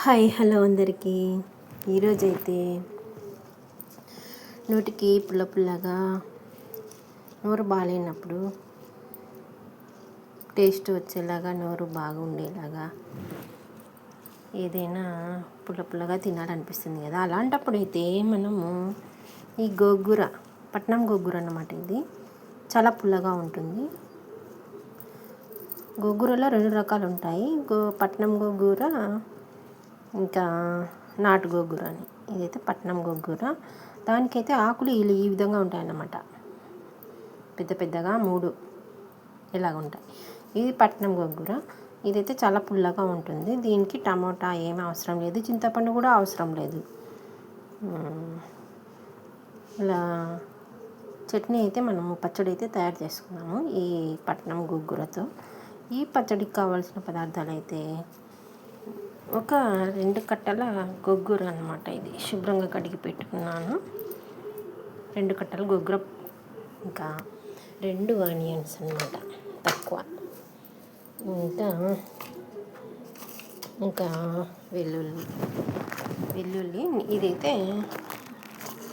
Hi hello అందరికీ. ఈరోజైతే నోటికి పుల్ల పుల్లగా నోరు బాగాలేనప్పుడు టేస్ట్ వచ్చేలాగా నోరు బాగుండేలాగా ఏదైనా పుల్ల పుల్లగా తినాలనిపిస్తుంది కదా. అలాంటప్పుడు అయితే మనము ఈ గోంగూర, పట్నం గోంగూర అన్నమాట. ఇది చాలా పుల్లగా ఉంటుంది. గోంగూరలో 2 రకాలు ఉంటాయి, పట్నం గోంగూర ఇంకా నాటు గోంగూర అని. ఇదైతే పట్నం గోంగూర. దానికైతే ఆకులు ఈ విధంగా ఉంటాయన్నమాట, పెద్ద పెద్దగా 3 ఇలాగ ఉంటాయి. ఇది పట్నం గోంగూర. ఇదైతే చాలా పుల్లగా ఉంటుంది. దీనికి టమోటా ఏమీ అవసరం లేదు, చింతపండు కూడా అవసరం లేదు. ఇలా చట్నీ అయితే మనము పచ్చడి అయితే తయారు చేసుకున్నాము ఈ పట్నం గోంగూరతో. ఈ పచ్చడికి కావాల్సిన పదార్థాలు అయితే ఒక 2 కట్టల గోంగూర అన్నమాట. ఇది శుభ్రంగా కడిగి పెట్టుకున్నాను. 2 కట్టల గోంగూర, ఇంకా 2 ఆనియన్స్ అన్నమాట, తక్కువ. ఇంకా వెల్లుల్లి ఇదైతే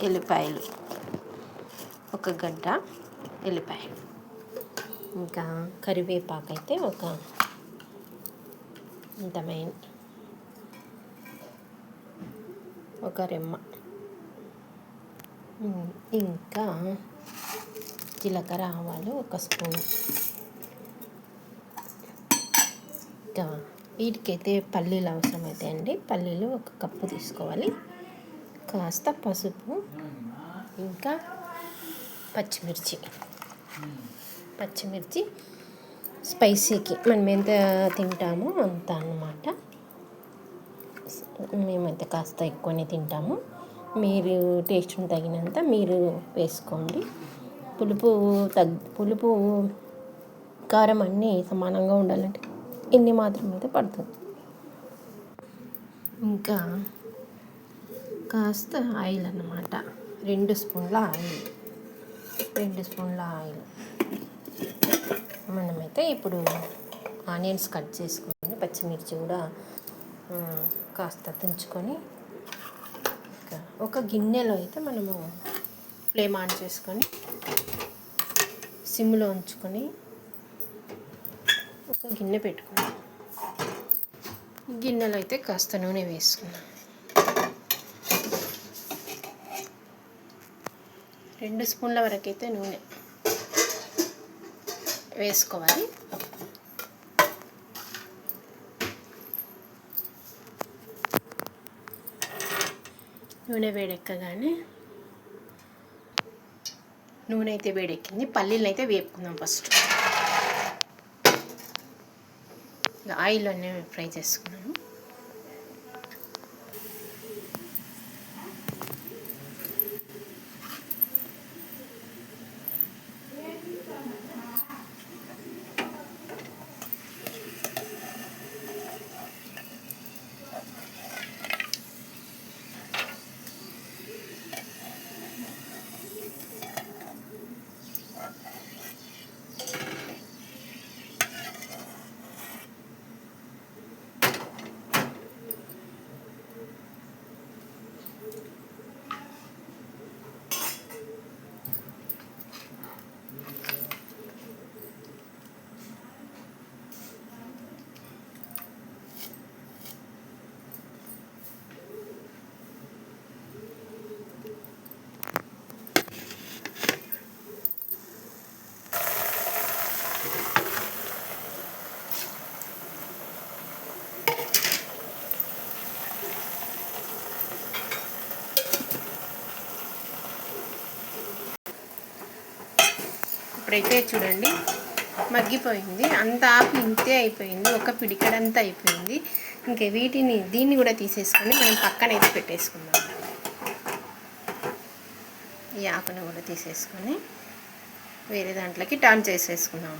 ఎల్లిపాయలు, 1 గడ్డ ఎల్లిపాయ. ఇంకా కరివేపాకు అయితే ఒక రెమ్మ. ఇంకా జీలకర్ర, ఆవాలు 1 స్పూన్. ఇంకా వీటికైతే పల్లీలు అవసరమవుతాయండి. పల్లీలు 1 కప్పు తీసుకోవాలి. కాస్త పసుపు, ఇంకా పచ్చిమిర్చి స్పైసీకి మనం ఎంత తింటామో అంత అన్నమాట. మేమైతే కాస్త ఎక్కువనే తింటాము. మీరు టేస్ట్ని తగినంత మీరు వేసుకోండి. పులుపు కారం అన్నీ సమానంగా ఉండాలంటే ఇన్ని మాత్రం అయితే పడుతుంది. ఇంకా కాస్త ఆయిల్ అన్నమాట, 2 స్పూన్ల ఆయిల్. మనమైతే ఇప్పుడు ఆనియన్స్ కట్ చేసుకొని, పచ్చిమిర్చి కూడా కాస్త తుంచుకొని, ఒక గిన్నెలో అయితే మనము ఫ్లేమ్ ఆన్ చేసుకొని సిమ్లో ఉంచుకొని ఒక గిన్నె పెట్టుకున్నాం. గిన్నెలో అయితే కాస్త నూనె వేసుకున్నాం. 2 స్పూన్ల వరకు అయితే నూనె వేసుకోవాలి. నూనె వేడెక్కగానే, నూనె అయితే వేడెక్కింది, పల్లీలు అయితే వేపుకుందాం ఫస్ట్. ఆయిల్ అన్నీ ఫ్రై చేసుకున్నాను. ఇప్పుడైతే చూడండి మగ్గిపోయింది, అంత ఆకు ఇంతే అయిపోయింది, ఒక పిడికడంతా అయిపోయింది. ఇంకా దీన్ని కూడా తీసేసుకొని మనం పక్కనైతే పెట్టేసుకుందాం. ఈ ఆకుని కూడా తీసేసుకొని వేరే దాంట్లోకి టర్న్ చేసేసుకుందాం.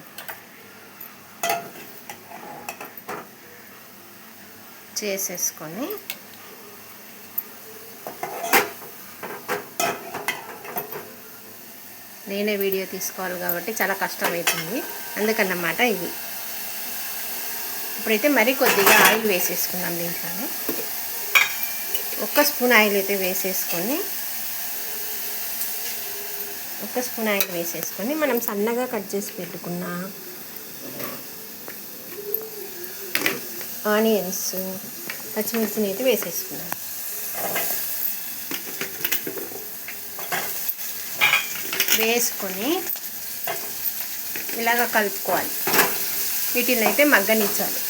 నేనే వీడియో తీసుకోవాలి కాబట్టి చాలా కష్టమవుతుంది, అందుకన్నమాట. ఇది ఇప్పుడైతే మరీ కొద్దిగా ఆయిల్ వేసేసుకున్నాం దీంట్లోనే. 1 స్పూన్ ఆయిల్ అయితే వేసేసుకొని మనం సన్నగా కట్ చేసి పెట్టుకున్న ఆనియన్స్, పచ్చిమిర్చిని అయితే వేసేసుకున్నాం. వేసుకొని ఇలాగ కలుపుకోవాలి. వీటిని అయితే మగ్గనిచ్చాలి.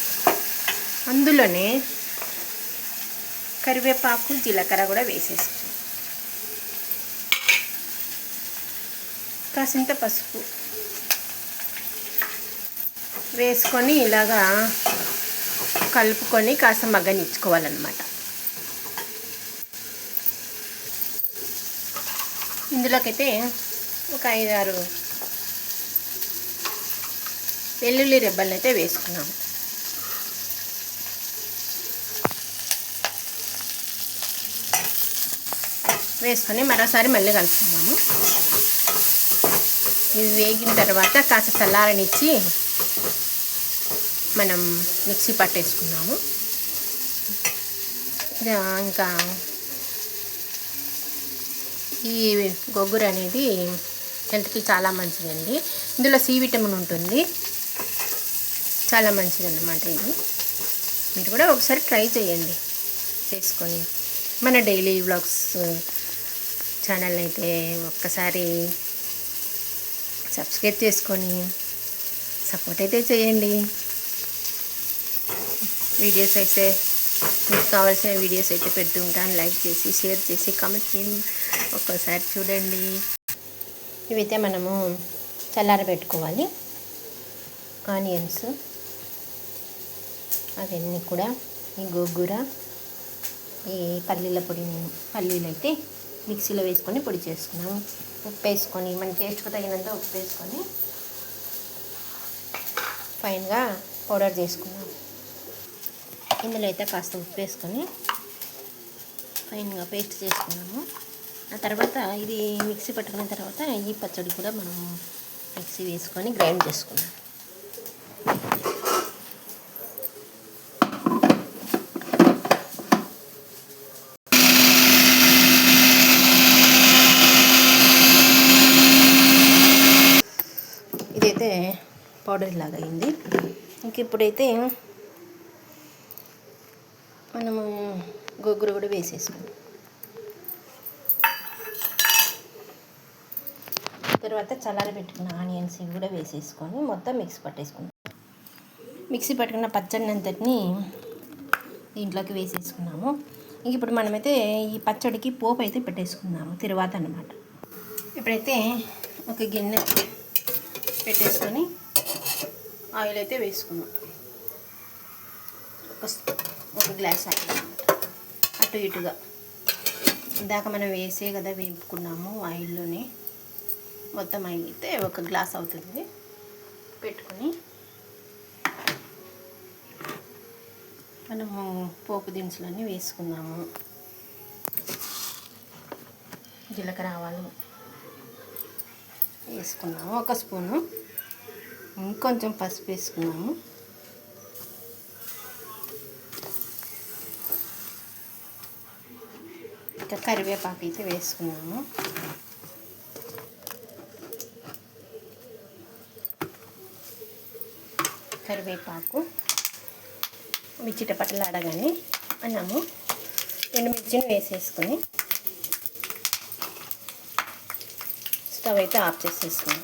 అందులోనే కరివేపాకు, జీలకర్ర కూడా వేసేసుకోవాలి. కాసింత పసుపు వేసుకొని ఇలాగా కలుపుకొని కాస్త మగ్గనిచ్చుకోవాలన్నమాట. ఇందులోకైతే ఒక 5-6 వెల్లుల్లి రెబ్బలను అయితే వేసుకున్నాము. వేసుకొని మరోసారి మళ్ళీ కలుపుకున్నాము. ఇవి వేగిన తర్వాత కాస్త చల్లారనిచ్చి మనం మిక్సీ పట్టేసుకున్నాము. ఇంకా ఈ గోంగూర అనేది హెల్త్కి చాలా మంచిదండి. ఇందులో సి విటమిన్ ఉంటుంది, చాలా మంచిది అన్నమాట. ఇది మీరు కూడా ఒకసారి ట్రై చేయండి చేసుకొని. మన డైలీ వ్లాగ్స్ ఛానల్ అయితే ఒక్కసారి సబ్స్క్రైబ్ చేసుకొని సపోర్ట్ అయితే చేయండి. వీడియోస్ అయితే మీకు కావాల్సిన వీడియోస్ అయితే పెడుతూ ఉంటాను. లైక్ చేసి, షేర్ చేసి, కామెంట్ చేయండి. ఒక్కసారి చూడండి. ఇవైతే మనము చల్లారబెట్టుకోవాలి. ఆనియన్స్ అవన్నీ కూడా, ఈ గోంగూర, ఈ పల్లీలు అయితే మిక్సీలో వేసుకొని పొడి చేసుకున్నాము. ఉప్పు వేసుకొని, మన టేస్ట్కి తగినంత ఉప్పు వేసుకొని ఫైన్గా పౌడర్ చేసుకున్నాము. ఇందులో అయితే కాస్త ఉప్పు వేసుకొని ఫైన్గా పేస్ట్ చేసుకున్నాము. ఆ తర్వాత ఇది మిక్సీ పట్టుకున్న తర్వాత ఈ పచ్చడి కూడా మనం మిక్సీ వేసుకొని గ్రైండ్ చేసుకున్నాం. ఇదైతే పౌడర్ లాగా అయింది. ఇంక ఇప్పుడైతే మనము గోంగూర కూడా వేసేసుకున్నాం. తర్వాత చల్లారబెట్టుకున్న ఆనియన్స్ ఇవి కూడా వేసేసుకొని మొత్తం మిక్సీ పట్టేసుకున్నాం. మిక్సీ పట్టుకున్న పచ్చడిని అంతటిని దీంట్లోకి వేసేసుకున్నాము. ఇప్పుడు మనమైతే ఈ పచ్చడికి పోపు అయితే పెట్టేసుకున్నాము తర్వాత అన్నమాట. ఇప్పుడైతే ఒక గిన్నె పెట్టేసుకొని ఆయిల్ అయితే వేసుకున్నాం. ఒక గ్లాస్ ఆయిల్ అటు ఇటుగా ఇందాక మనం వేసే కదా వేపుకున్నాము ఆయిల్లోనే. మొత్తం ఆయిల్ అయితే ఒక గ్లాస్ అవుతుంది. పెట్టుకొని మనము పోపు దినుసులన్నీ వేసుకున్నాము. జీలకర్ర, ఆవాలు వేసుకున్నాము 1 స్పూను. ఇంకొంచెం పసుపు వేసుకున్నాము. ఇంకా కరివేపాకు అయితే వేసుకున్నాము. కరివేపాకు చిటపటలాడగానే అన్నము ఎండుమిర్చిని వేసేసుకొని స్టవ్ అయితే ఆఫ్ చేసేసుకున్నాం.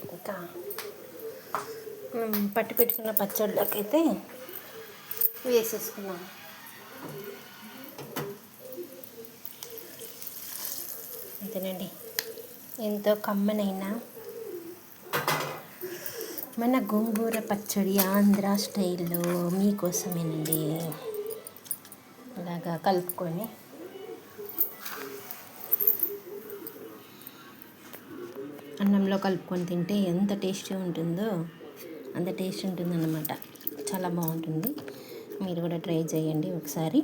ఇంకా పట్టి పెట్టుకున్న పచ్చళ్ళకి అయితే వేసేసుకున్నాము. అంతేనండి, ఎంతో కమ్మనైన మన గోంగూర పచ్చడి ఆంధ్ర స్టైల్లో మీకోసమేనండి. ఇలాగా కలుపుకొని అన్నంలో కలుపుకొని తింటే ఎంత టేస్టీ ఉంటుందో అంత టేస్ట్ ఉంటుందన్నమాట. చాలా బాగుంటుంది. మీరు కూడా ట్రై చేయండి ఒకసారి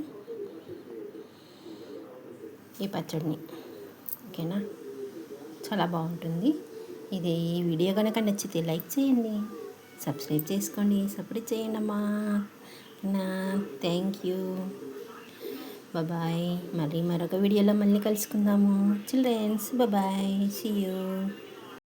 ఈ పచ్చడిని. ఓకేనా, చాలా బాగుంటుంది. ఈ వీడియో కనుక నచ్చితే లైక్ చేయండి. సబ్స్క్రైబ్ చేసుకోండి, సపోర్ట్ చేయండి అమ్మా. Thank you. బాయ్. మళ్ళీ మరొక వీడియోలో మళ్ళీ కలుసుకుందాము చిల్డ్రన్స్. బాయ్. See you.